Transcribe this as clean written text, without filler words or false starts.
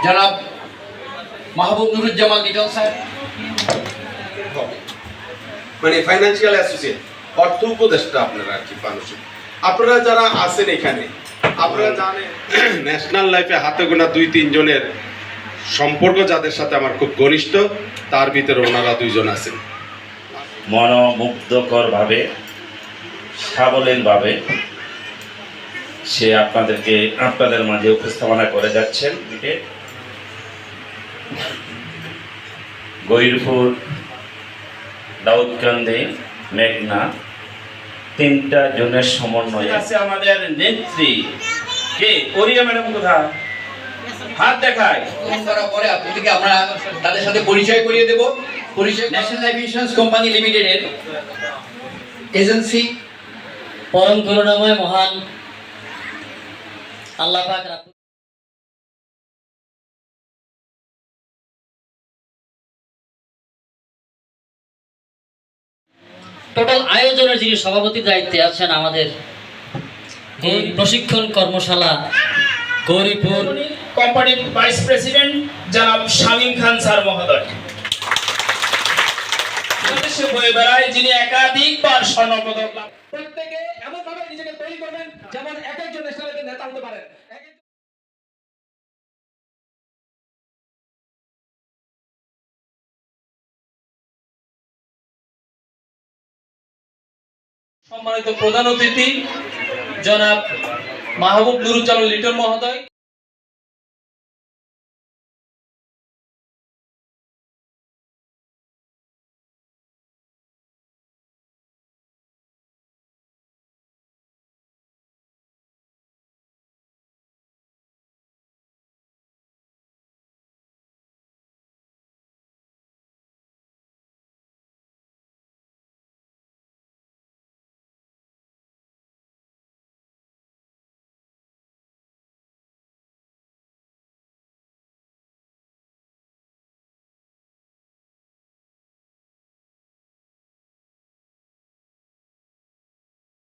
জনাব মাহবুব নুরুজ্জামান লিটন স্যার, মানে financial associate, অর্থ উপদেষ্টা আপনারা আর কি মানুষের। আপনারা যারা আছেন এখানে, আপনারা জানেন ন্যাশনাল লাইফে হাতে গোনা 2-3 জনের সম্পর্ক যাদের সাথে আমার খুব ঘনিষ্ঠ, তার ভিতরে ওনারা 2 জন আছেন। মনোমুগ্ধকরভাবে, সাবলীলভাবে সে আপনাদের মাঝে উপস্থাপনা করে যাচ্ছেন। গহিরপুর, দাউদকান্দি, মেঘনা 3টা জনের সমন্বয়ে আছে আমাদের নেত্রী কে ওরিয়া ম্যাডাম। কোথায়? হাত দেখায়। করার পরে আপনাদেরকে আমরা তাদের সাথে পরিচয় করিয়ে দেব। পরিচয় ন্যাশনাল লাইফ ইন্স্যুরেন্স কোম্পানি লিমিটেডের এজেন্সি। পরম করুণাময় মহান আল্লাহ পাক টোটাল আয়োজনের যিনি সভাপতির দায়িত্বে আছেন আমাদের এই প্রশিক্ষণ কর্মশালা গৌরীপুর কোম্পানির ভাইস প্রেসিডেন্ট জনাব শামীম খান স্যার মহোদয়, দেশে বয়ে বেড়ায় যিনি একাধিকবার স্বর্ণপদক লাভ। প্রত্যেকে এমন ভাবে নিজেকে তৈরি করবেন যেমন এক একজন ন্যাশনাল লেভেলের নেতা হতে পারেন। সম্মানিত প্রধান অতিথি জনাব মাহবুব নুরুজ্জামান লিটন মহোদয়।